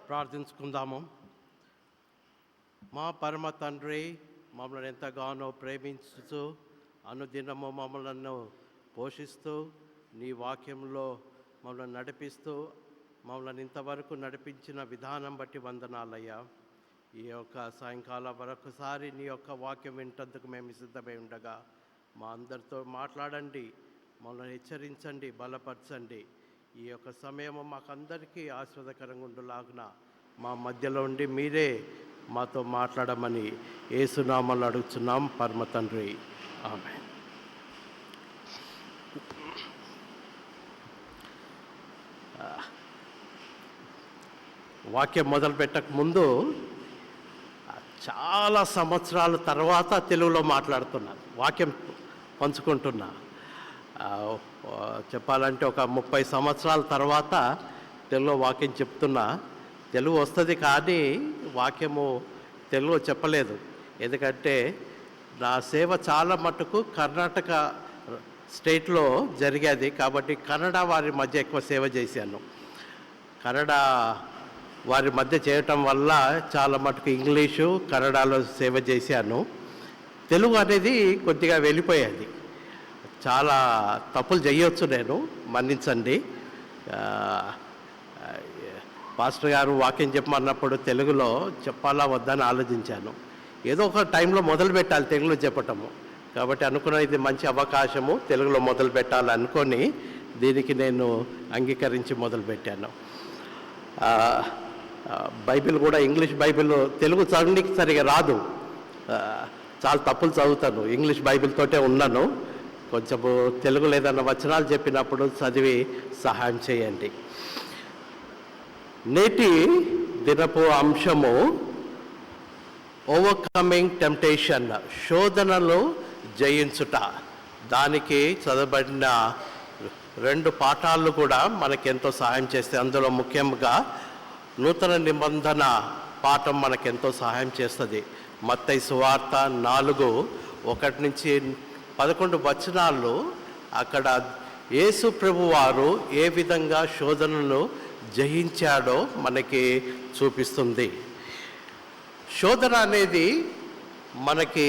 ప్రార్థించుకుందాము. మా పరమ తండ్రి, మమ్మల్ని ఎంతగానో ప్రేమించుతూ అనుదినము మమ్మల్ని పోషిస్తూ నీ వాక్యంలో మమ్మల్ని నడిపిస్తూ మమ్మల్ని ఇంతవరకు నడిపించిన విధానం బట్టి వందనాలయ్యా. ఈ యొక్క సాయంకాలం మరొకసారి నీ యొక్క వాక్యం వింటందుకు మేము సిద్ధమై ఉండగా మా అందరితో మాట్లాడండి, మమ్మల్ని హెచ్చరించండి, బలపరచండి. ఈ యొక్క సమయం మాకందరికీ ఆస్వాదకరంగా ఉండులాగున మా మధ్యలో ఉండి మీరే మాతో మాట్లాడమని యేసునామములో అడుగుతున్నాం పరమ తండ్రి, ఆమేన్. వాక్యం మొదలు పెట్టక ముందు చాలా సంవత్సరాల తర్వాత తెలుగులో మాట్లాడుతున్నాను, వాక్యం పంచుకుంటున్నా. చెప్పాలంటే ఒక 30 సంవత్సరాల తర్వాత తెలుగులో వాక్యం చెప్తున్నా. తెలుగు వస్తుంది కానీ వాక్యము తెలుగులో చెప్పలేదు. ఎందుకంటే నా సేవ చాలా మటుకు కర్ణాటక స్టేట్లో జరిగేది కాబట్టి కన్నడ వారి మధ్య ఎక్కువ సేవ చేశాను. కన్నడ వారి మధ్య చేయటం వల్ల చాలా మటుకు ఇంగ్లీషు కన్నడలో సేవ చేశాను. తెలుగు అనేది కొద్దిగా వెళ్ళిపోయేది. చాలా తప్పులు చేయొచ్చు, నేను మన్నించండి. పాస్టర్ గారు వాక్యం చెప్పమన్నప్పుడు తెలుగులో చెప్పాలా వద్దని ఆలోచించాను. ఏదో ఒక టైంలో మొదలు పెట్టాలి తెలుగులో చెప్పటము. కాబట్టి అనుకున్న ఇది మంచి అవకాశము, తెలుగులో మొదలు పెట్టాలి అనుకొని దీనికి నేను అంగీకరించి మొదలుపెట్టాను. బైబిల్ కూడా ఇంగ్లీష్ బైబిల్ తెలుగు చదవడానికి సరిగా రాదు, చాలా తప్పులు చదువుతాను. ఇంగ్లీష్ బైబిల్తోటే ఉన్నాను. కొంచెము తెలుగులో ఏదైనా వచనాలు చెప్పినప్పుడు చదివి సహాయం చేయండి. నేటి దినపు అంశము ఓవర్కమింగ్ టెంప్టేషన్, శోధనలు జయించుట. దానికి చదవబడిన 2 పాఠాలు కూడా మనకెంతో సహాయం చేస్తాయి. అందులో ముఖ్యంగా నూతన నిబంధన పాఠం మనకెంతో సహాయం చేస్తుంది. మత్తయి సువార్త 4:1-11 వచనాలు అక్కడ యేసు ప్రభు వారు ఏ విధంగా శోధనను జయించాడో మనకి చూపిస్తుంది. శోధన అనేది మనకి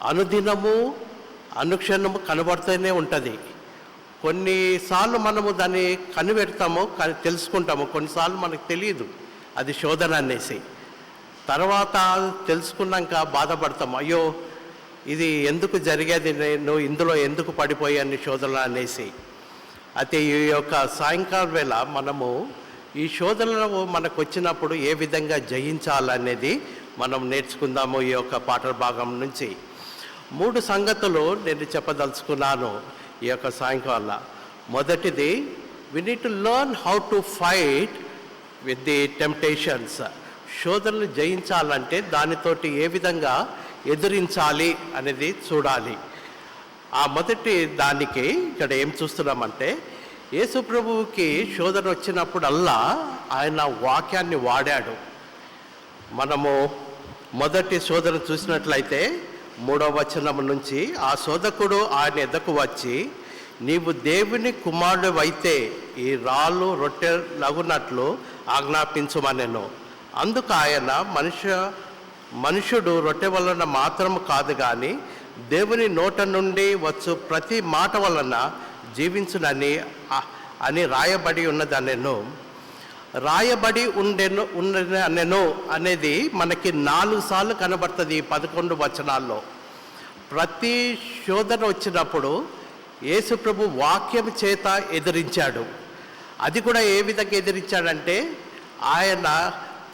అనుదినము అనుక్షణము కనబడుతూనే ఉంటుంది. కొన్నిసార్లు మనము దాన్ని కనిపెడతాము, తెలుసుకుంటాము. కొన్నిసార్లు మనకు తెలియదు అది శోధన అనేసి. తర్వాత తెలుసుకున్నాక బాధపడతాము, అయ్యో ఇది ఎందుకు జరిగేది, నేను ఇందులో ఎందుకు పడిపోయాను శోధన అనేసి. అయితే ఈ యొక్క సాయంకాలం వేళ మనము ఈ శోధనలు మనకు వచ్చినప్పుడు ఏ విధంగా జయించాలనేది మనం నేర్చుకుందాము. ఈ యొక్క పాఠ భాగం నుంచి 3 సంగతులు నేను చెప్పదలుచుకున్నాను ఈ యొక్క సాయంకాలం. మొదటిది, we need to learn how to fight with the temptations. శోధనలు జయించాలంటే దానితోటి ఏ విధంగా ఎదిరించాలి అనేది చూడాలి. ఆ మొదటి దానికి ఇక్కడ ఏం చూస్తున్నామంటే, యేసు ప్రభువుకి శోధన వచ్చినప్పుడల్లా ఆయన వాక్యాన్ని వాడాడు. మనము మొదటి శోధన చూసినట్లయితే 3వ వచనం నుంచి, ఆ శోధకుడు ఆయన ఎద్దకు వచ్చి, నీవు దేవుని కుమారుడివైతే ఈ రాళ్ళు రొట్టెలగునట్లు ఆజ్ఞాపించుమనెను. అందుకు ఆయన, మనుషుడు రొట్టె వలన మాత్రము కాదు కానీ దేవుని నోట నుండి వచ్చు ప్రతి మాట వలన జీవించునని రాయబడి ఉన్నదనెను. రాయబడి ఉండెను అనేది మనకి 4 సార్లు కనబడుతుంది ఈ 11 వచనాల్లో. ప్రతి శోధన వచ్చినప్పుడు యేసు ప్రభు వాక్యం చేత ఎదిరించాడు. అది కూడా ఏ విధంగా ఎదిరించాడంటే, ఆయన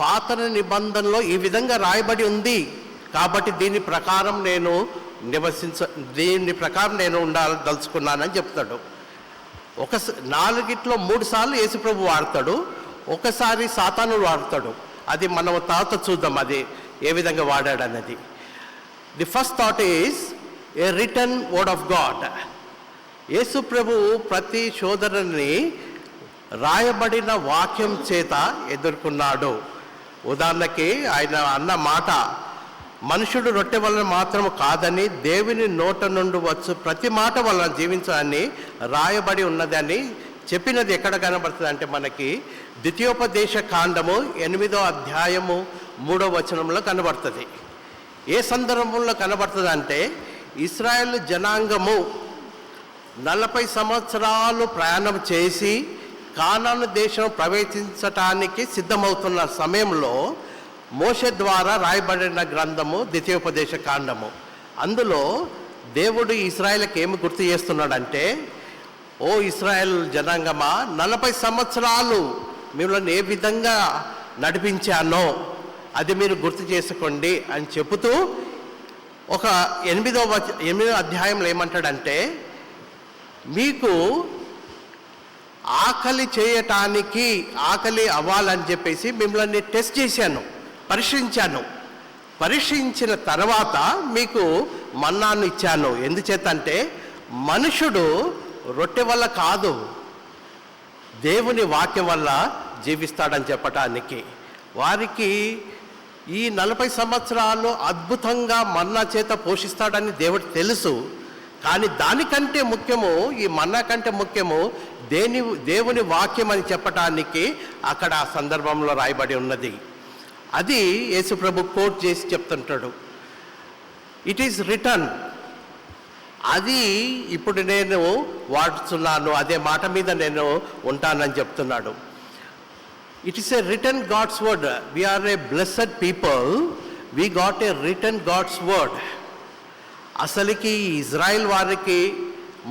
పాత నిబంధనలో ఈ విధంగా రాయబడి ఉంది కాబట్టి దీని ప్రకారం నేను ఉండదలుచుకున్నానని చెప్తాడు. 4 3 సార్లు యేసు ప్రభు వాడతాడు, ఒకసారి సాతాను వాడతాడు. అది మనం తర్వాత చూద్దాం అది ఏ విధంగా వాడాడన్నది. The first thought is a written word of God. యేసు ప్రభు ప్రతి శోధనని రాయబడిన వాక్యం చేత ఎదుర్కొన్నాడు. ఉదాహరణకి ఆయన అన్న మాట, మనుషుడు రొట్టె వలన మాత్రము కాదని దేవుని నోట నుండి వచ్చు ప్రతి మాట వలన జీవించాలని రాయబడి ఉన్నదని చెప్పినది ఎక్కడ కనబడుతుంది అంటే మనకి ద్వితీయోపదేశ కాండము 8వ అధ్యాయము 3వ వచనంలో కనబడుతుంది. ఏ సందర్భంలో కనబడుతుంది అంటే ఇశ్రాయేలు జనాంగము 40 సంవత్సరాలు ప్రయాణం చేసి కానాను దేశం ప్రవేశించటానికి సిద్ధమవుతున్న సమయంలో మోషే ద్వారా రాయబడిన గ్రంథము ద్వితీయోపదేశ కాండము. అందులో దేవుడు ఇశ్రాయేలుకి ఏమి గుర్తు చేస్తున్నాడంటే, ఓ ఇశ్రాయేల్ జనాంగమా, 40 సంవత్సరాలు మిమ్మల్ని ఏ విధంగా నడిపించానో అది మీరు గుర్తు చేసుకోండి అని చెబుతూ ఒక 8వ అధ్యాయంలో ఏమంటాడంటే, మీకు ఆకలి చేయటానికి ఆకలి అవ్వాలని చెప్పేసి మిమ్మల్ని టెస్ట్ చేశాను, పరీక్షించిన తర్వాత మీకు మన్నాను ఇచ్చాను. ఎందుచేతంటే మనుషుడు రొట్టె వల్ల కాదు, దేవుని వాక్యం వల్ల జీవిస్తాడని చెప్పటానికి. వారికి ఈ 40 సంవత్సరాలు అద్భుతంగా మన్నా చేత పోషిస్తాడని దేవుడు తెలుసు. కానీ దానికంటే ముఖ్యము, ఈ మన్నా కంటే ముఖ్యము దేవుని వాక్యం అని చెప్పటానికి అక్కడ ఆ సందర్భంలో రాయబడి ఉన్నది. అది యేసుప్రభు కోట్ చేసి చెప్తుంటాడు, ఇట్ ఈస్ రిటర్న్. అది ఇప్పుడు నేను వాడుతున్నాను, అదే మాట మీద నేను ఉంటానని చెప్తున్నాడు. It is a written God's word. We are a blessed people, we got a written God's word. అసలుకి ఇజ్రాయిల్ వారికి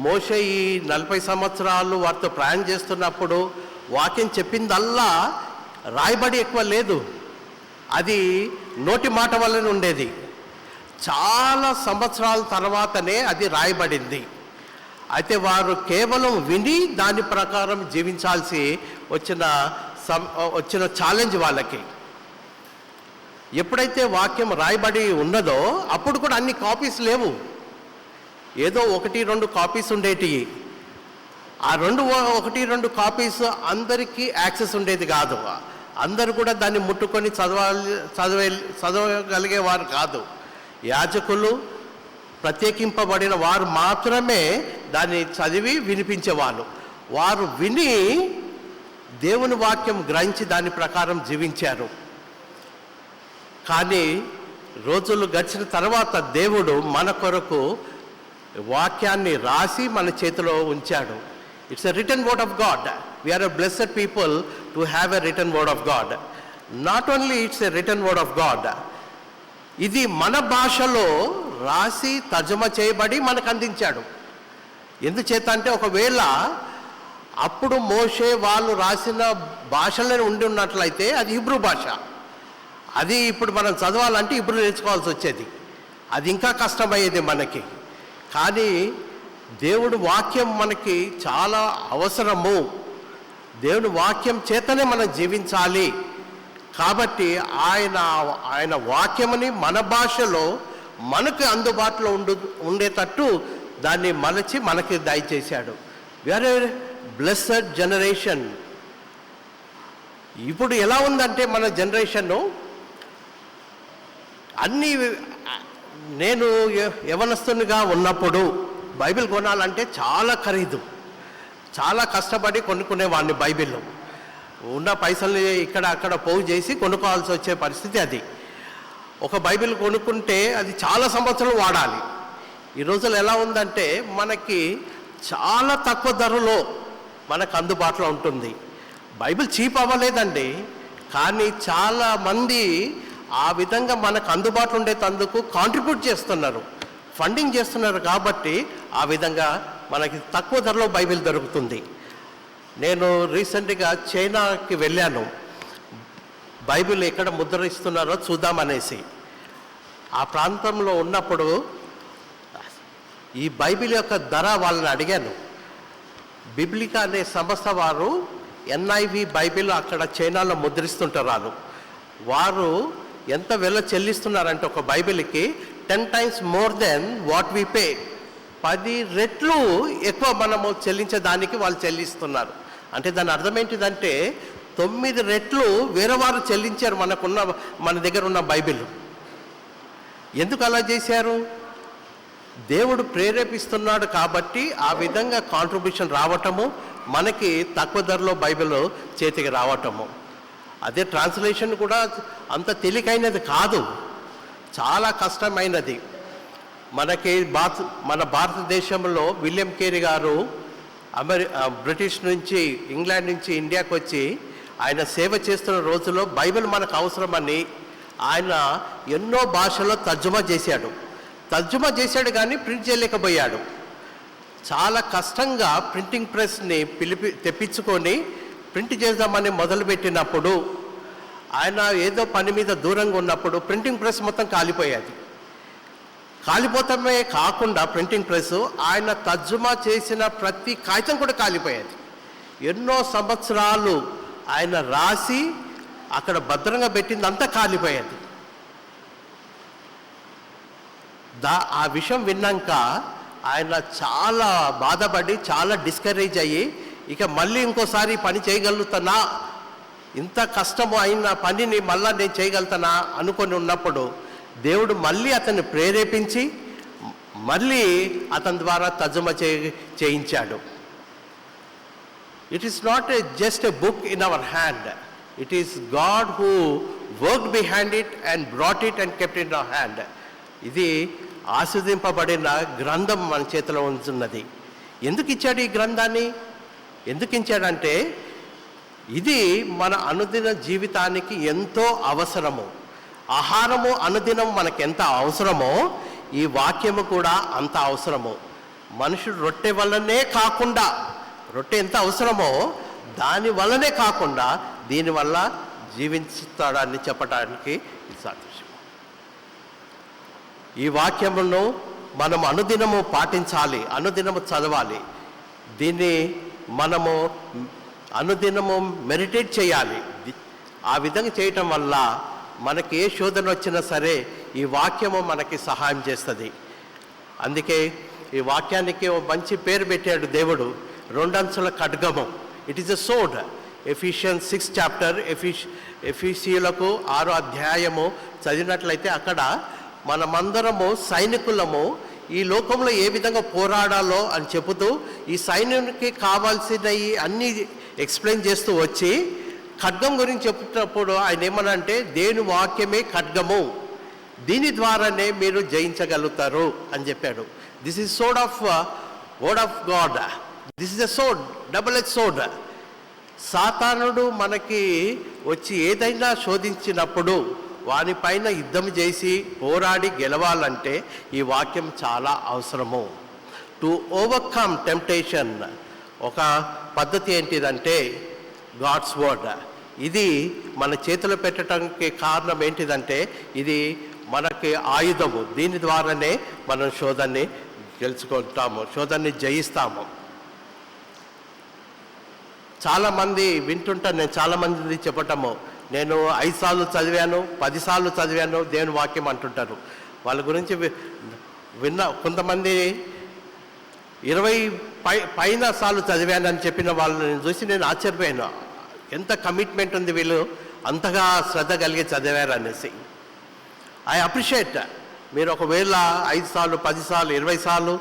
మోషే ఈ 40 సంవత్సరాలు వారితో ప్రయాణం చేస్తున్నప్పుడు వాక్యం చెప్పిందల్లా రాయబడి ఎక్కువ లేదు, అది నోటి మాట వల్లనే ఉండేది. చాలా సంవత్సరాల తర్వాతనే అది రాయబడింది. అయితే వారు కేవలం విని దాని ప్రకారం జీవించాల్సి వచ్చిన ఛాలెంజ్ వాళ్ళకి. ఎప్పుడైతే వాక్యం రాయబడి ఉన్నదో అప్పుడు కూడా అన్ని కాపీస్ లేవు, ఏదో 1-2 కాపీస్ ఉండేటివి. ఆ 1-2 కాపీస్ అందరికీ యాక్సెస్ ఉండేది కాదు. అందరూ కూడా దాన్ని ముట్టుకొని చదవగలిగేవారు కాదు. యాజకులు, ప్రత్యేకింపబడిన వారు మాత్రమే దాన్ని చదివి వినిపించేవాళ్ళు. వారు విని దేవుని వాక్యం గ్రహించి దాని ప్రకారం జీవించారు. కానీ రోజులు గడిచిన తర్వాత దేవుడు మన కొరకు వాక్యాన్ని రాసి మన చేతిలో ఉంచాడు. It's a written word of God. We are a blessed people to have a written word of God. Not only it's a written word of God, ఇది మన భాషలో రాసి తర్జుమా చేయబడి మనకు అందించాడు. ఎందుచేత అంటే ఒకవేళ అప్పుడు మోషే వాళ్ళు రాసిన భాషలోనే ఉండి ఉన్నట్లయితే అది హిబ్రూ భాష. అది ఇప్పుడు మనం చదవాలంటే ఇప్పుడు నేర్చుకోవాల్సి వచ్చేది, అది ఇంకా కష్టమయ్యేది మనకి. కానీ దేవుడు వాక్యం మనకి చాలా అవసరము. దేవుని వాక్యం చేతనే మనం జీవించాలి. కాబట్టి ఆయన వాక్యమని మన భాషలో మనకు అందుబాటులో ఉండేటట్టు దాన్ని మలచి మనకి దయచేశాడు. We are a blessed generation. ఇప్పుడు ఎలా ఉందంటే మన జనరేషన్ను అన్నీ, నేను యవనస్తునిగా ఉన్నప్పుడు బైబిల్ కొనాలంటే చాలా ఖరీదు, చాలా కష్టపడి కొనుక్కునేవాడిని. బైబిల్ ఉన్న పైసల్ని ఇక్కడ అక్కడ పోగు చేసి కొనుక్కోవాల్సి వచ్చే పరిస్థితి అది. ఒక బైబిల్ కొనుక్కుంటే అది చాలా సంవత్సరాలు వాడాలి. ఈ రోజులు ఎలా ఉందంటే మనకి చాలా తక్కువ ధరలో మనకు అందుబాటులో ఉంటుంది. బైబిల్ చీప్ అవ్వలేదండి, కానీ చాలామంది ఆ విధంగా మనకు అందుబాటులో ఉండేటందుకు కాంట్రిబ్యూట్ చేస్తున్నారు, ఫండింగ్ చేస్తున్నారు. కాబట్టి ఆ విధంగా మనకి తక్కువ ధరలో బైబిల్ దొరుకుతుంది. నేను రీసెంట్గా చైనాకి వెళ్ళాను, బైబిల్ ఎక్కడ ముద్రిస్తున్నారో చూద్దామనేసి. ఆ ప్రాంతంలో ఉన్నప్పుడు ఈ బైబిల్ యొక్క ధర వాళ్ళని అడిగాను. బిబ్లికా అనే సంస్థ వారు NIV బైబిల్ అక్కడ చైనాలో ముద్రిస్తుంటారు. వారు ఎంత వెల చెల్లిస్తున్నారంటే ఒక బైబిల్కి 10 times more than what we pay. 10 రెట్లు ఎక్కువ మనము చెల్లించేదానికి వాళ్ళు చెల్లిస్తున్నారు. అంటే దాని అర్థం ఏంటిదంటే 9 రెట్లు వేరే వారు చెల్లించారు మన దగ్గర ఉన్న బైబిల్. ఎందుకు అలా చేశారు? దేవుడు ప్రేరేపిస్తున్నాడు కాబట్టి ఆ విధంగా కాంట్రిబ్యూషన్ రావటము, మనకి తక్కువ ధరలో బైబిల్ చేతికి రావటము. అదే ట్రాన్స్లేషన్ కూడా అంత తేలికైనది కాదు, చాలా కష్టమైనది. మన భారతదేశంలో విలియం కేరీ గారు బ్రిటిష్ నుంచి, ఇంగ్లాండ్ నుంచి ఇండియాకి వచ్చి ఆయన సేవ చేస్తున్న రోజుల్లో బైబిల్ మనకు అవసరమని ఆయన ఎన్నో భాషల్లో తర్జుమా చేశాడు కానీ ప్రింట్ చేయలేకపోయాడు. చాలా కష్టంగా ప్రింటింగ్ ప్రెస్ని తెప్పించుకొని ప్రింట్ చేద్దామని మొదలుపెట్టినప్పుడు, ఆయన ఏదో పని మీద దూరంగా ఉన్నప్పుడు ప్రింటింగ్ ప్రెస్ మొత్తం కాలిపోవటమే కాకుండా ప్రింటింగ్ ప్రెస్ ఆయన తర్జుమా చేసిన ప్రతి కాగితం కూడా కాలిపోయేది. ఎన్నో సంవత్సరాలు ఆయన రాసి అక్కడ భద్రంగా పెట్టిందంతా కాలిపోయేది. ఆ విషయం విన్నాక ఆయన చాలా బాధపడి, చాలా డిస్కరేజ్ అయ్యి, ఇక మళ్ళీ ఇంకోసారి పని చేయగలుగుతానా, ఇంత కష్టము అయిన పనిని మళ్ళా నేను చేయగలుగుతానా అనుకొని ఉన్నప్పుడు దేవుడు మళ్ళీ అతన్ని ప్రేరేపించి మళ్ళీ అతని ద్వారా తర్జుమా చేయించాడు. It is not just a book in our hand, it is God who work behind it and brought it and kept in our hand. ఇది ఆస్వాదింపబడిన గ్రంథం మన చేతిలో ఉంచున్నది. ఎందుకు ఇచ్చాడు ఈ గ్రంథాన్ని? ఎందుకు ఇచ్చాడంటే ఇది మన అనుదిన జీవితానికి ఎంతో అవసరము. ఆహారము అనుదినం మనకు ఎంత అవసరమో ఈ వాక్యము కూడా అంత అవసరము. మనుషుడు రొట్టె వల్లనే కాకుండా, రొట్టె ఎంత అవసరమో దాని వల్లనే కాకుండా దీనివల్ల జీవిస్తాడని చెప్పడానికి సాదృశ్యం. ఈ వాక్యమును మనం అనుదినము పాటించాలి, అనుదినము చదవాలి, దీన్ని మనము అనుదినము మెడిటేట్ చేయాలి. ఆ విధంగా చేయటం వల్ల మనకి ఏ శోధన వచ్చినా సరే ఈ వాక్యము మనకి సహాయం చేస్తుంది. అందుకే ఈ వాక్యానికి ఒక మంచి పేరు పెట్టాడు దేవుడు, 2 అంచుల ఖడ్గము. It is a sword. Ephesians 6 chapter, ఎఫీసీయులకు 6వ అధ్యాయము చదివినట్లయితే అక్కడ మనమందరము సైనికులము, ఈ లోకంలో ఏ విధంగా పోరాడాలో అని చెబుతూ ఈ సైన్యానికి కావాల్సినవి అన్నీ ఎక్స్ప్లెయిన్ చేస్తూ వచ్చి ఖడ్గం గురించి చెప్తున్నప్పుడు ఆయన ఏమనంటే దేని వాక్యమే ఖడ్గము, దీని ద్వారానే మీరు జయించగలుగుతారు అని చెప్పాడు. This is sword of word of God. This is a sword, double edge sword. సాతానుడు మనకి వచ్చి ఏదైనా శోధించినప్పుడు వానిపైన యుద్ధం చేసి పోరాడి గెలవాలంటే ఈ వాక్యం చాలా అవసరము. టు ఓవర్కమ్ టెంప్టేషన్ ఒక పద్ధతి ఏంటిదంటే గాడ్స్ వర్డ్. ఇది మన చేతిలో పెట్టడానికి కారణం ఏంటిదంటే ఇది మనకి ఆయుధము. దీని ద్వారానే మనం శోధనని గెలుచుకుంటాము, శోధనని జయిస్తాము. చాలామంది వింటుంటాను, నేను చాలామంది చెప్పటము, నేను 5 సార్లు చదివాను, 10 సార్లు చదివాను దేవుని వాక్యం అంటుంటారు. వాళ్ళ గురించి కొంతమంది 20 పైన సార్లు చదివానని చెప్పిన వాళ్ళని చూసి నేను ఆశ్చర్యపోయాను. ఎంత కమిట్మెంట్ ఉంది వీళ్ళు, అంతగా శ్రద్ధ కలిగి చదివారనేసి. I appreciate. మీరు ఒకవేళ 5 సార్లు, 10 సార్లు, 20 సార్లు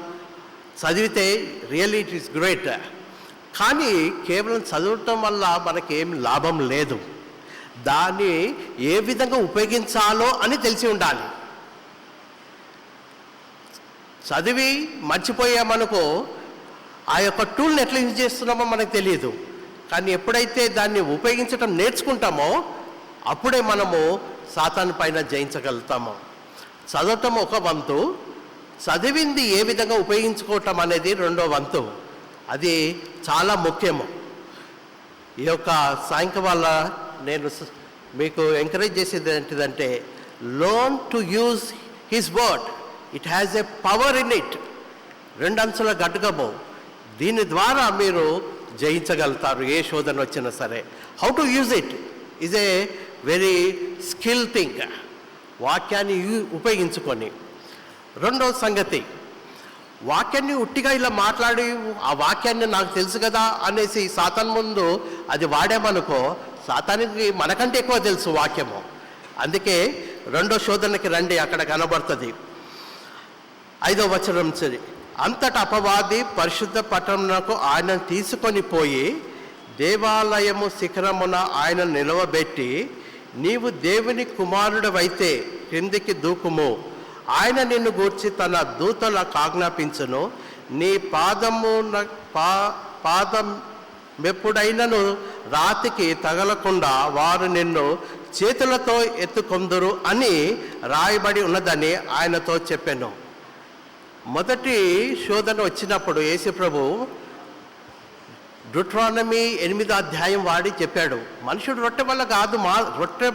చదివితే రియల్లీ ఇట్ ఈస్ గ్రేట్. కానీ కేవలం చదవటం వల్ల మనకేం లాభం లేదు. దాన్ని ఏ విధంగా ఉపయోగించాలో అని తెలిసి ఉండాలి. చదివి మర్చిపోయామనుకో ఆ యొక్క టూల్ని ఎట్లా యూజ్ చేస్తున్నామో మనకు తెలియదు. కానీ ఎప్పుడైతే దాన్ని ఉపయోగించడం నేర్చుకుంటామో అప్పుడే మనము సాతాను పైన జయించగలుగుతాము. చదవటం ఒక వంతు, చదివింది ఏ విధంగా ఉపయోగించుకోవటం అనేది 2వ వంతు. అది చాలా ముఖ్యము. ఈ యొక్క సాయంకాల నేను మీకు ఎంకరేజ్ చేసేది ఏంటిదంటే learn to use his word. It has a power in it. 2 అంచుల ఖడ్గము. దీని ద్వారా మీరు జయించగలుగుతారు ఏ శోధన వచ్చినా సరే. How to use it is a very skill thing. వాక్యాన్ని ఉపయోగించుకొని. 2వ సంగతి, వాక్యాన్ని ఉట్టిగా ఇలా మాట్లాడి ఆ వాక్యాన్ని నాకు తెలుసు కదా అనేసి సాతాను ముందు అది వాడామనుకో సాతానికి మనకంటే ఎక్కువ తెలుసు వాక్యము. అందుకే 2వ శోధనకి రండి, అక్కడ కనబడుతుంది 5వ వచనం. అంతటా అపవాది పరిశుద్ధ పట్టణమునకు ఆయనను తీసుకొని పోయి దేవాలయము శిఖరమున ఆయన నిలవబెట్టి, నీవు దేవుని కుమారుడవైతే క్రిందికి దూకుము, ఆయన నిన్ను గూర్చి తన దూతలకు ఆజ్ఞాపించును, నీ పాదం ఎప్పుడైనను రాతికి తగలకుండా వారు నిన్ను చేతులతో ఎత్తుకొందురు అని రాయబడి ఉన్నదని ఆయనతో చెప్పాను. మొదటి శోధన వచ్చినప్పుడు యేసు ప్రభు డ్యూట్రానమీ 8వ అధ్యాయం వాడి చెప్పాడు, మనుషుడు రొట్టె వల్ల కాదు, రొట్టె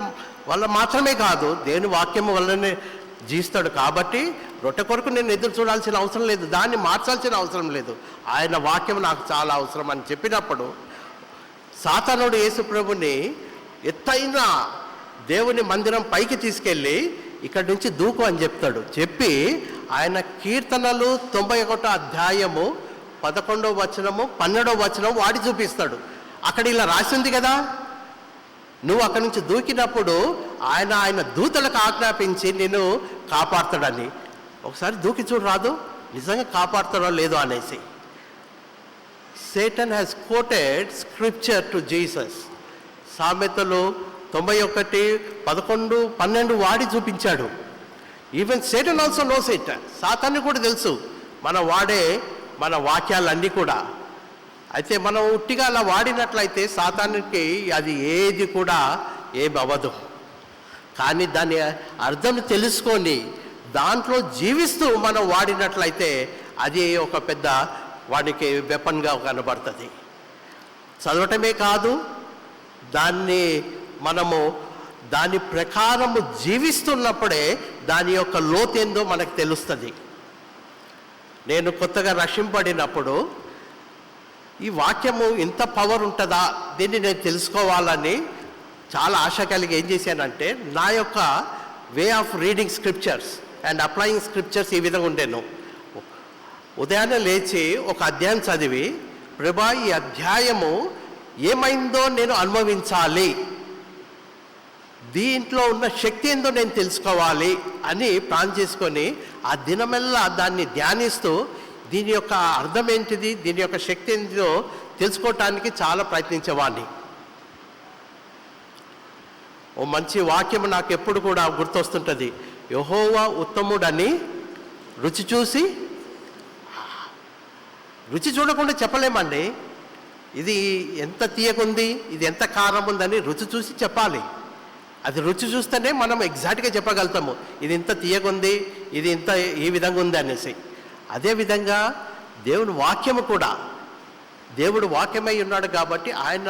వల్ల మాత్రమే కాదు, దేవుని వాక్యము వల్లనే జీవిస్తాడు. కాబట్టి రొట్టె కొరకు నేను ఎదురు చూడాల్సిన అవసరం లేదు, దాన్ని మార్చాల్సిన అవసరం లేదు, ఆయన వాక్యం నాకు చాలా అవసరం అని చెప్పినప్పుడు సాతానుడు యేసు ప్రభుని ఎత్తైన దేవుని మందిరం పైకి తీసుకెళ్ళి ఇక్కడి నుంచి దూకు అని చెప్తాడు. చెప్పి ఆయన కీర్తనలు 91వ అధ్యాయము 11వ వచనము 12వ వచనం వాడి చూపిస్తాడు. అక్కడ ఇలా రాసి ఉంది కదా, నువ్వు అక్కడి నుంచి దూకినప్పుడు ఆయన దూతలకు ఆజ్ఞాపించి నిన్ను కాపాడుతాడని. ఒకసారి దూకి చూడు రాదు, నిజంగా కాపాడుతాడో లేదో అనేసి. Satan has quoted scripture to Jesus. సామెతలు 91, 11, 12 వాడి చూపించాడు. Even Satan also knows it. సాతాను కూడా తెలుసు మన వాక్యాలన్నీ కూడా. అయితే మనం ఉట్టిగా అలా వాడినట్లయితే సాతానుకి అది ఏది కూడా ఏమవ్వదు. కానీ దాని అర్థం తెలుసుకొని దాంట్లో జీవిస్తూ మనం వాడినట్లయితే అది ఒక పెద్ద వాడికి వెపన్గా కనబడుతుంది. చదవటమే కాదు, మనము దాని ప్రకారము జీవిస్తున్నప్పుడే దాని యొక్క లోతేందో మనకు తెలుస్తుంది. నేను కొత్తగా రక్షింపబడినప్పుడు ఈ వాక్యము ఇంత పవర్ ఉంటుందా, దీన్ని నేను తెలుసుకోవాలని చాలా ఆశ కలిగి ఏం చేశానంటే, నా యొక్క way of reading scriptures and applying scriptures ఈ విధంగా ఉండేను. ఉదయాన్నే లేచి ఒక అధ్యాయం చదివి, ప్రభా ఈ అధ్యాయము ఏమైందో నేను అనుభవించాలి, దీంట్లో ఉన్న శక్తి ఏందో నేను తెలుసుకోవాలి అని ప్లాన్ చేసుకొని ఆ దినమెల్లా దాన్ని ధ్యానిస్తూ దీని యొక్క అర్థం ఏంటిది, దీని యొక్క శక్తి ఏంటిదో తెలుసుకోవటానికి చాలా ప్రయత్నించేవాడిని. ఓ మంచి వాక్యం నాకు ఎప్పుడు కూడా గుర్తొస్తుంటుంది, యెహోవా ఉత్తముడని రుచి చూడకుండా చెప్పలేమండి. ఇది ఎంత తీయగుంది, ఇది ఎంత కారం ఉందని రుచి చూసి చెప్పాలి. అది రుచి చూస్తేనే మనం ఎగ్జాక్ట్గా చెప్పగలుగుతాము, ఇది ఇంత తీయగుంది, ఇది ఇంత ఈ విధంగా ఉంది అనేసి. అదేవిధంగా దేవుని వాక్యము కూడా, దేవుడు వాక్యమై ఉన్నాడు కాబట్టి ఆయన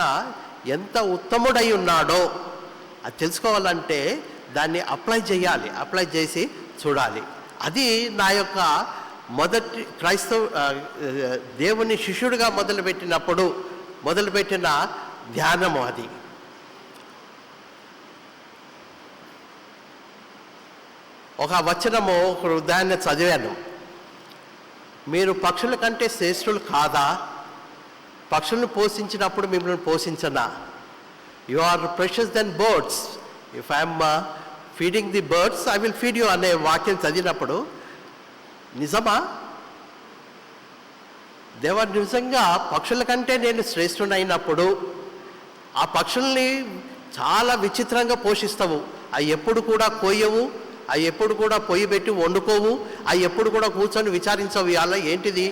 ఎంత ఉత్తముడై ఉన్నాడో అది తెలుసుకోవాలంటే దాన్ని అప్లై చేయాలి, అప్లై చేసి చూడాలి. అది నా యొక్క మొదటి దేవుని శిష్యుడిగా మొదలుపెట్టిన ధ్యానము. అది ఒక వచనము, ఒక ఉదాహరణ చదివాను, మీరు పక్షుల కంటే శ్రేష్ఠులు కాదా, పక్షులను పోషించినప్పుడు మిమ్మల్ని పోషించనా, you are precious than birds, if I'm feeding the birds I will feed you అనే వాక్యం చదివినప్పుడు నిజమా, దేవా నిజంగా పక్షుల కంటే నేను శ్రేష్ఠునైనప్పుడు ఆ పక్షుల్ని చాలా విచిత్రంగా పోషిస్తావు, అవి ఎప్పుడు కూడా కోయవు, అవి ఎప్పుడు కూడా పొయ్యి పెట్టి వండుకోవు, అవి ఎప్పుడు కూడా కూర్చొని విచారించవు ఇవాళ ఏంటిది,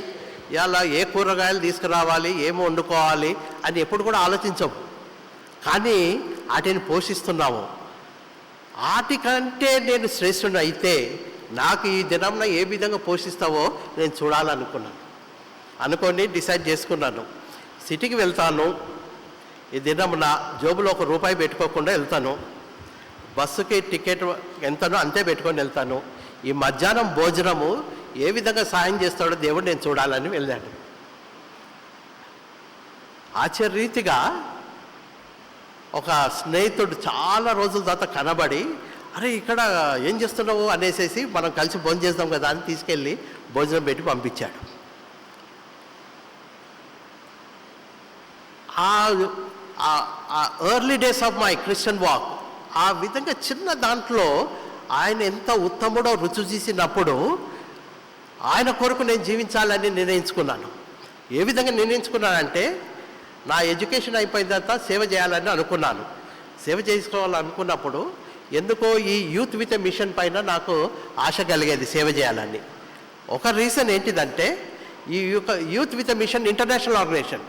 ఇవాళ ఏ కూరగాయలు తీసుకురావాలి, ఏమి వండుకోవాలి అని ఎప్పుడు కూడా ఆలోచించవు. కానీ వాటిని పోషిస్తున్నాము. వాటికంటే నేను శ్రేష్ఠుని అయితే నాకు ఈ దినంలో ఏ విధంగా పోషిస్తావో నేను అనుకొని డిసైడ్ చేసుకున్నాను. సిటీకి వెళ్తాను, ఈ దినమున జోబులో ₹1 పెట్టుకోకుండా వెళ్తాను, బస్సుకి టికెట్ ఎంతనో అంతే పెట్టుకొని వెళ్తాను. ఈ మధ్యాహ్నం భోజనము ఏ విధంగా సాయం చేస్తాడో దేవుడు నేను చూడాలని వెళ్ళాను. ఆశ్చర్యరీతిగా ఒక స్నేహితుడు చాలా రోజుల తర్వాత కనబడి, అరే ఇక్కడ ఏం చేస్తున్నావు అనేసి మనం కలిసి భోజనం చేద్దాం కదా అని తీసుకెళ్ళి భోజనం పెట్టి పంపించాడు. Early days of my Christian walk ఆ విధంగా చిన్న దాంట్లో ఆయన ఎంత ఉత్తముడో రుచి చూసినప్పుడు ఆయన కొరకు నేను జీవించాలని నిర్ణయించుకున్నాను. ఏ విధంగా నిర్ణయించుకున్నానంటే, నా ఎడ్యుకేషన్ అయిపోయిన తర్వాత సేవ చేయాలని అనుకున్నాను. సేవ చేసుకోవాలనుకున్నప్పుడు ఎందుకో ఈ యూత్ విత్ ఎ మిషన్ పైన నాకు ఆశ కలిగేది సేవ చేయాలని. ఒక రీజన్ ఏంటిదంటే, ఈ youth with a mission international organization.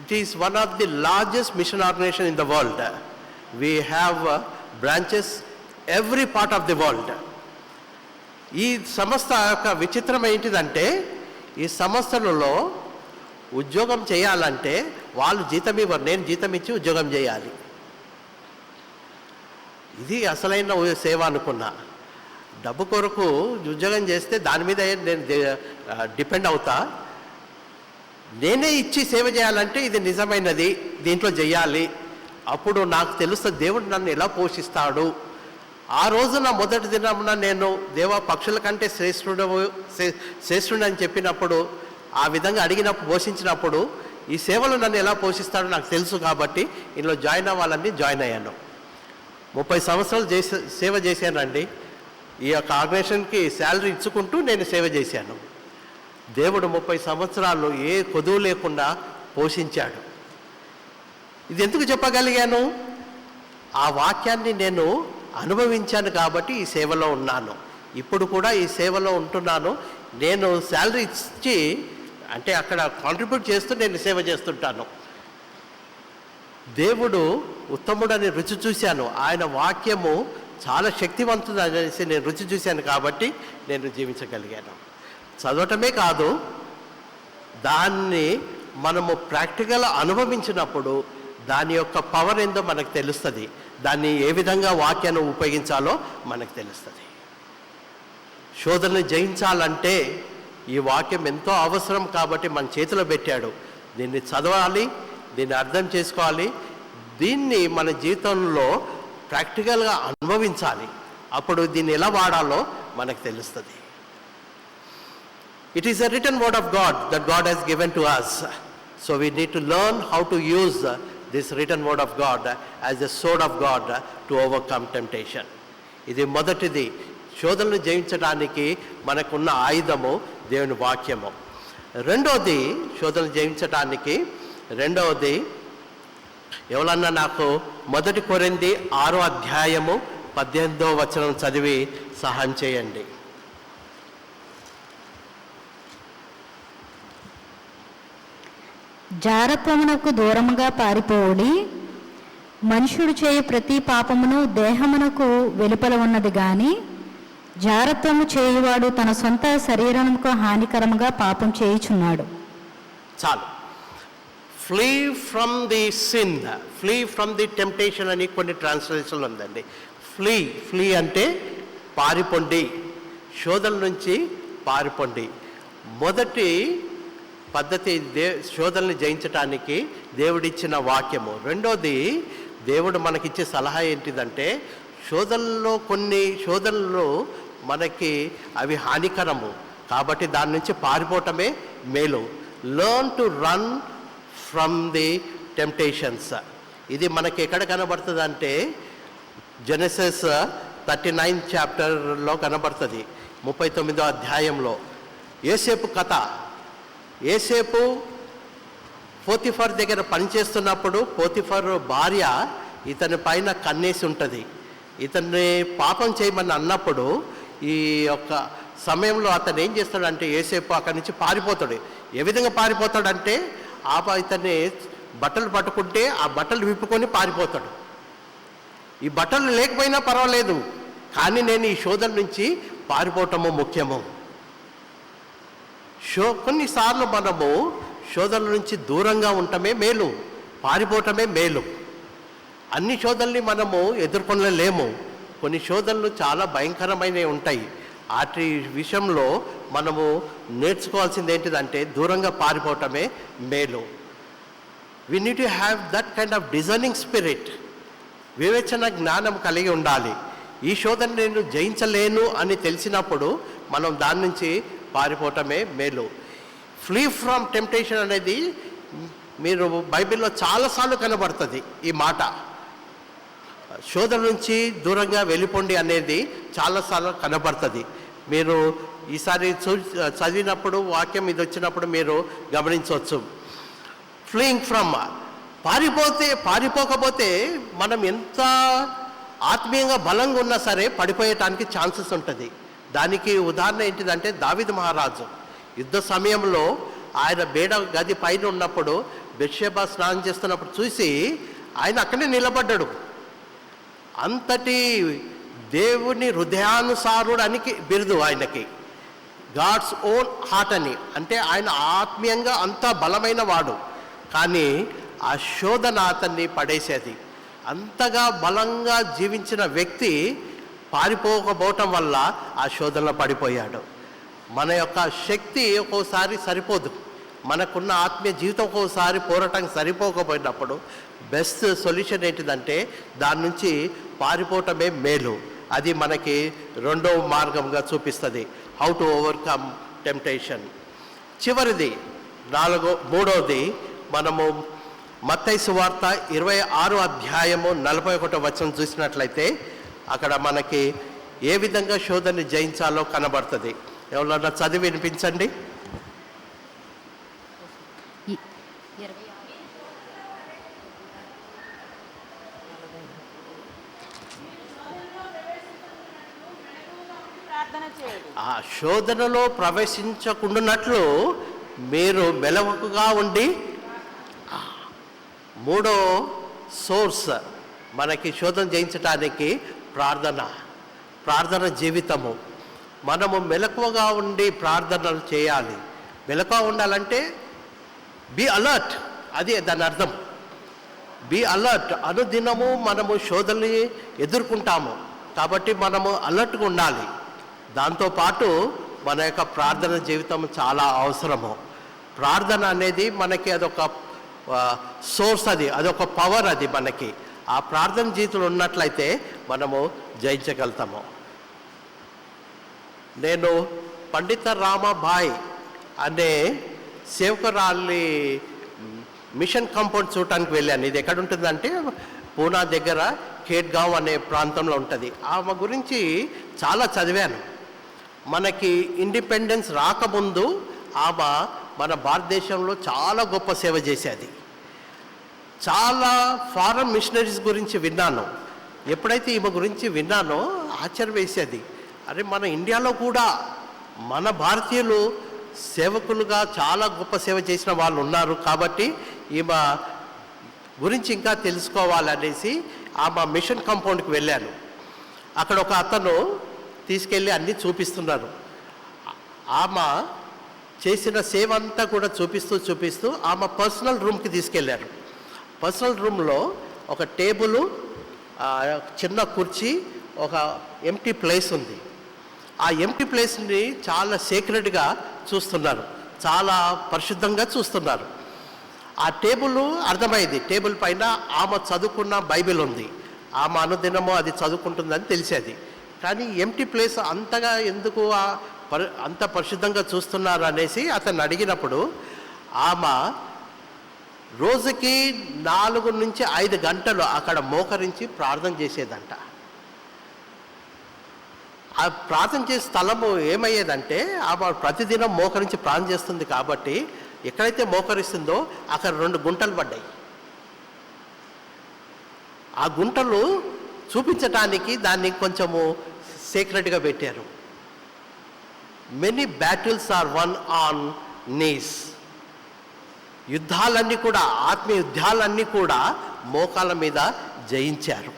It is one of the largest mission organization in the world. We have branches every part of the world. ఈ సంస్థ యొక్క విచిత్రం ఏంటిదంటే, ఈ సంస్థలలో ఉద్యోగం చేయాలంటే వాళ్ళు జీతం ఇవ్వరు, నేను జీతం ఇచ్చి ఉద్యోగం చేయాలి. ఇది అసలైన సేవ అనుకున్నా. డబ్బు కొరకు ఉద్యోగం చేస్తే దాని మీద నేను డిపెండ్ అవుతా. నేనే ఇచ్చి సేవ చేయాలంటే ఇది నిజమైనది, దీంట్లో చేయాలి. అప్పుడు నాకు తెలుస్తుంది దేవుడు నన్ను ఎలా పోషిస్తాడు. ఆ రోజున మొదటి దినమున నేను పక్షుల కంటే శ్రేష్ఠుడు అని చెప్పినప్పుడు, ఆ విధంగా అడిగినప్పుడు, పోషించినప్పుడు ఈ సేవలు నన్ను ఎలా పోషిస్తాడో నాకు తెలుసు. కాబట్టి ఇందులో జాయిన్ అవ్వాలని జాయిన్ అయ్యాను. 30 సంవత్సరాలు సేవ చేశానండి. ఈ యొక్క ఆర్గనైజేషన్కి శాలరీ ఇచ్చుకుంటూ నేను సేవ చేశాను. దేవుడు 30 సంవత్సరాలు ఏ కొదువు లేకుండా పోషించాడు. ఇది ఎందుకు చెప్పగలిగాను? ఆ వాక్యాన్ని నేను అనుభవించాను కాబట్టి ఈ సేవలో ఉన్నాను. ఇప్పుడు కూడా ఈ సేవలో ఉంటున్నాను. నేను శాలరీ ఇచ్చి అంటే అక్కడ కాంట్రిబ్యూట్ చేస్తూ నేను సేవ చేస్తుంటాను. దేవుడు ఉత్తముడని రుచి చూశాను. ఆయన వాక్యము చాలా శక్తివంతుడు అనేసి నేను రుచి చూశాను కాబట్టి నేను జీవించగలిగాను. చదవటమే కాదు, దాన్ని మనము ప్రాక్టికల్ అనుభవించినప్పుడు దాని యొక్క పవర్ ఏందో మనకు తెలుస్తుంది. దాన్ని ఏ విధంగా వాక్యాన్ని ఉపయోగించాలో మనకు తెలుస్తుంది. శోధనని జయించాలంటే ఈ వాక్యం ఎంతో అవసరం కాబట్టి మన చేతిలో పెట్టాడు. దీన్ని చదవాలి, దీన్ని అర్థం చేసుకోవాలి, దీన్ని మన జీవితంలో ప్రాక్టికల్గా అనుభవించాలి. అప్పుడు దీన్ని ఎలా వాడాలో మనకు తెలుస్తుంది. It is a written word of God that God has given to us. So we need to learn how to use this written word of God as a sword of God to overcome temptation. ఇది మొదటిది. శోధనను జయించడానికి మనకున్న ఆయుధము దేవుని వాక్యము. రెండవది, శోధనను జయించడానికి రెండవది, ఎవరన్నా నాకు 1 కొరింథీ 6వ అధ్యాయము 18వ వచనం చదివి సహాయం చేయండి. జారత్వమునకు దూరముగా పారిపోవుడి. మనుషుడు చేయు ప్రతి పాపమును దేహమునకు వెలుపల ఉన్నది గాని జారత్వము చేయువాడు తన సొంత శరీరముకు హానికరముగా పాపం చేయుచున్నాడు. చాలు. Flea from the sin, flea from the temptation అని కొన్ని ట్రాన్స్లేషన్లు ఉందండి. ఫ్లీ అంటే పారిపోండి, శోధన నుంచి పారిపోండి. మొదటి పద్ధతి శోధనని జయించటానికి దేవుడిచ్చిన వాక్యము. రెండోది, దేవుడు మనకిచ్చే సలహా ఏంటిదంటే, కొన్ని శోధనలు మనకి అవి హానికరము కాబట్టి దాని నుంచి పారిపోవటమే మేలు. Learn to run from the temptations. ఇది మనకి ఎక్కడ కనబడుతుంది అంటే జెనసిస్ 39 చాప్టర్లో కనబడుతుంది. 39వ అధ్యాయంలో యోసేపు కథ. యోసేపు పోతిఫర్ దగ్గర పనిచేస్తున్నప్పుడు పోతిఫర్ భార్య ఇతని పైన కన్నేసి ఉంటుంది. ఇతన్ని పాపం చేయమని అన్నప్పుడు ఈ యొక్క సమయంలో అతను ఏం చేస్తాడంటే, యోసేపు అక్కడి నుంచి పారిపోతాడు. ఏ విధంగా పారిపోతాడంటే, ఇతన్ని బట్టలు పట్టుకుంటే ఆ బట్టలు విప్పుకొని పారిపోతాడు. ఈ బట్టలు లేకపోయినా పర్వాలేదు, కానీ నేను ఈ శోధన నుంచి పారిపోవటము ముఖ్యము. కొన్నిసార్లు మనము శోధనల నుంచి దూరంగా ఉండటమే మేలు, పారిపోవటమే మేలు. అన్ని శోధనల్ని మనము ఎదుర్కొనలేము. కొన్ని శోధనలు చాలా భయంకరమైనవి ఉంటాయి. వాటి విషయంలో మనము నేర్చుకోవాల్సింది ఏంటిదంటే దూరంగా పారిపోవటమే మేలు. We need to have that kind of discerning spirit. వివేచన జ్ఞానం కలిగి ఉండాలి. ఈ శోధన నేను జయించలేను అని తెలిసినప్పుడు మనం దాని నుంచి పారిపోవటమే మేలు. ఫ్లీ ఫ్రమ్ టెంప్టేషన్ అనేది మీరు బైబిల్లో చాలాసార్లు కనబడుతుంది. ఈ మాట శోధన నుంచి దూరంగా వెళ్ళిపోండి అనేది చాలాసార్లు కనబడుతుంది. మీరు ఈసారి చదివినప్పుడు వాక్యం ఇది వచ్చినప్పుడు మీరు గమనించవచ్చు. ఫ్లీయింగ్ ఫ్రమ్, పారిపోకపోతే మనం ఎంత ఆత్మీయంగా బలంగా ఉన్నా సరే పడిపోయటానికి ఛాన్సెస్ ఉంటుంది. దానికి ఉదాహరణ ఏంటిదంటే దావీదు మహారాజు యుద్ధ సమయంలో ఆయన బేడ గది పైన ఉన్నప్పుడు బెత్షెబా స్నానం చేస్తున్నప్పుడు చూసి ఆయన అక్కడే నిలబడ్డాడు. అంతటి దేవుని హృదయానుసారుడు అని బిరుదు ఆయనకి, గాడ్స్ ఓన్ హార్ట్ అని. అంటే ఆయన ఆత్మీయంగా అంత బలమైన వాడు, కానీ ఆ శోధన అతన్ని పడేసేది. అంతగా బలంగా జీవించిన వ్యక్తి పారిపోకపోవటం వల్ల ఆ శోధనలో పడిపోయాడు. మన యొక్క శక్తి ఒక్కోసారి సరిపోదు, మనకున్న ఆత్మీయ జీవితం ఒక్కోసారి పోరాటానికి సరిపోకపోయినప్పుడు బెస్ట్ సొల్యూషన్ ఏంటిదంటే దాని నుంచి పారిపోవటమే మేలు. అది మనకి రెండవ మార్గంగా చూపిస్తుంది, హౌ టు ఓవర్కమ్ టెంప్టేషన్. చివరిది మూడవది మనము మత్తయి సువార్త 26వ అధ్యాయము 41వ వచనం చూసినట్లయితే అక్కడ మనకి ఏ విధంగా శోధనని జయించాలో కనబడుతుంది. ఎవరన్నా చదివి వినిపించండి. ఆ శోధనలో ప్రవేశించకుండానట్లు మీరు మెలకుగా ఉండి. మూడో సోర్స్ మనకి శోధన జయించడానికి ప్రార్థన జీవితము. మనము మెలకువగా ఉండి ప్రార్థనలు చేయాలి. మెలకువగా ఉండాలంటే బీ అలర్ట్, అది దాని అర్థం. Be alert. అనుదినము మనము శోధనని ఎదుర్కొంటాము కాబట్టి మనము అలర్ట్గా ఉండాలి. దాంతోపాటు మన యొక్క ప్రార్థన జీవితం చాలా అవసరము. ప్రార్థన అనేది మనకి అదొక సోర్స్, అదొక పవర్. అది మనకి ఆ ప్రార్థన జీవితంలో ఉన్నట్లయితే మనము జయించగలుగుతాము. నేను పండిత రామాబాయ్ అనే సేవకురాలి మిషన్ కాంపౌండ్ చూడటానికి వెళ్ళాను. ఇది ఎక్కడ ఉంటుందంటే పూనా దగ్గర ఖేడ్గావ్ అనే ప్రాంతంలో ఉంటుంది. ఆమె గురించి చాలా చదివాను. మనకి ఇండిపెండెన్స్ రాకముందు ఆమె మన భారతదేశంలో చాలా గొప్ప సేవ చేసేది. చాలా ఫారెన్ మిషనరీస్ గురించి విన్నాను. ఎప్పుడైతే ఈమె గురించి విన్నానో ఆశ్చర్యం వేసేది. అరే, మన ఇండియాలో కూడా మన భారతీయులు సేవకులుగా చాలా గొప్ప సేవ చేసిన వాళ్ళు ఉన్నారు కాబట్టి ఈమె గురించి ఇంకా తెలుసుకోవాలనేసి ఆమె మిషన్ కాంపౌండ్కి వెళ్ళాను. అక్కడ ఒక అతను తీసుకెళ్ళి అన్నీ చూపిస్తున్నారు. ఆమె చేసిన సేవ అంతా కూడా చూపిస్తూ ఆమె పర్సనల్ రూమ్కి తీసుకెళ్ళారు. పర్సనల్ రూమ్లో ఒక టేబుల్, చిన్న కుర్చీ, ఒక ఎంటీ ప్లేస్ ఉంది. ఆ ఎంటీ ప్లేస్ని చాలా సీక్రెట్గా చూస్తున్నారు, చాలా పరిశుద్ధంగా చూస్తున్నారు. ఆ టేబుల్ అర్థమైంది, టేబుల్ పైన ఆమె చదువుకున్న బైబిల్ ఉంది. ఆమె అనుదినము అది చదువుకుంటుందని తెలిసేది. కానీ ఎంటీ ప్లేస్ అంతగా ఎందుకు అంత పరిశుద్ధంగా చూస్తున్నారు అనేసి అతను అడిగినప్పుడు ఆమె రోజుకి 4 నుంచి 5 గంటలు అక్కడ మోకరించి ప్రార్థన చేసేదంట. ఆ ప్రార్థన చేసే స్థలము ఏమయ్యేదంటే ఆమె ప్రతిదినం మోకరించి ప్రార్థన చేస్తుంది కాబట్టి ఎక్కడైతే మోకరిస్తుందో అక్కడ 2 గుంటలు పడ్డాయి. ఆ గుంటలు చూపించటానికి దాన్ని కొంచెము సీక్రెట్గా పెట్టారు. Many battles are won on knees. యుద్ధాలన్నీ కూడా, ఆత్మీయ యుద్ధాలన్నీ కూడా మోకాల మీద జయించారు.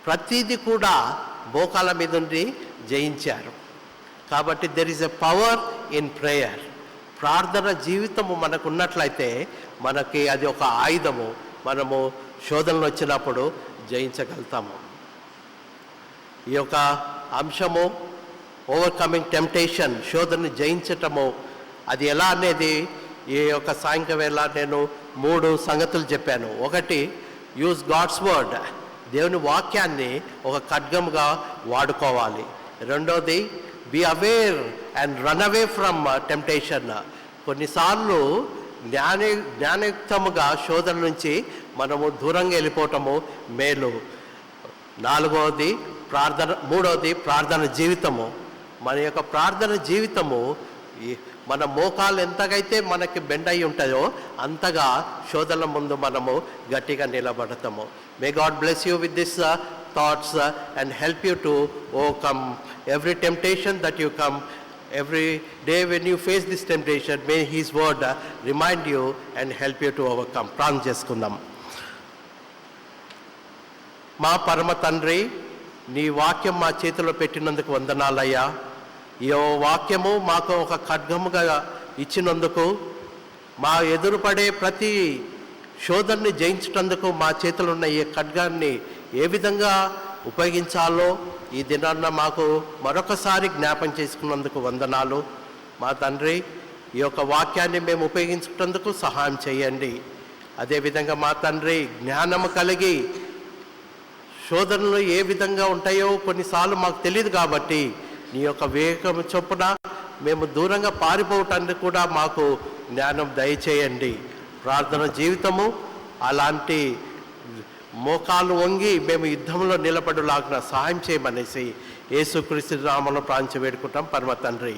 ప్రతిదీ కూడా మోకాల మీద ఉండి జయించారు. కాబట్టి there is a power in prayer. ప్రార్థన జీవితము మనకు ఉన్నట్లయితే మనకి అది ఒక ఆయుధము. మనము శోధనలు వచ్చినప్పుడు జయించగలుగుతాము. ఈ యొక్క అంశము ఓవర్కమింగ్ టెంప్టేషన్, శోధనని జయించటము, అది ఎలా అనేది ఈ యొక్క సాయంకాలం వేళ నేను 3 సంగతులు చెప్పాను. ఒకటి, యూజ్ గాడ్స్ వర్డ్, దేవుని వాక్యాన్ని ఒక ఖడ్గముగా వాడుకోవాలి. రెండోది, be aware and run away from temptation. కొన్నిసార్లు జ్ఞానయుక్తముగా శోధన నుంచి మనము దూరంగా వెళ్ళిపోవటము మేలు. మూడవది ప్రార్థన జీవితము. మన యొక్క ప్రార్థన జీవితము మన మోకాలు ఎంతగైతే మనకి బెండ్ అయి ఉంటాయో అంతగా శోధనల ముందు మనము గట్టిగా నిలబడతాము. May God bless you with this thoughts and help you to overcome every temptation that you come. Every day when you face this temptation, may His word remind you and help you to overcome. ప్రార్థన చేసుకుందాం. మా పరమ తండ్రి, నీ వాక్యం మా చేతిలో పెట్టినందుకు వందనాలయ్యా. ఈ వాక్యము మాకు ఒక ఖడ్గముగా ఇచ్చినందుకు, మా ఎదురుపడే ప్రతి శోధనని జయించటందుకు మా చేతిలో ఉన్న ఈ ఖడ్గాన్ని ఏ విధంగా ఉపయోగించాలో ఈ దినాన్న మాకు మరొకసారి జ్ఞాపం చేసుకున్నందుకు వందనాలు. మా తండ్రి, ఈ యొక్క వాక్యాన్ని మేము ఉపయోగించుకున్నందుకు సహాయం చేయండి. అదేవిధంగా మా తండ్రి, జ్ఞానము కలిగి శోధనలు ఏ విధంగా ఉంటాయో కొన్నిసార్లు మాకు తెలియదు కాబట్టి నీ యొక్క వివేకం చొప్పున మేము దూరంగా పారిపోవటానికి కూడా మాకు జ్ఞానం దయచేయండి. ప్రార్థన జీవితము అలాంటి మోకాలు వంగి మేము యుద్ధంలో నిలబడులాగిన సహాయం చేయమనేసి యేసుక్రీస్తు నామములో ప్రార్థించి వేడుకుంటాం పరమ తండ్రి.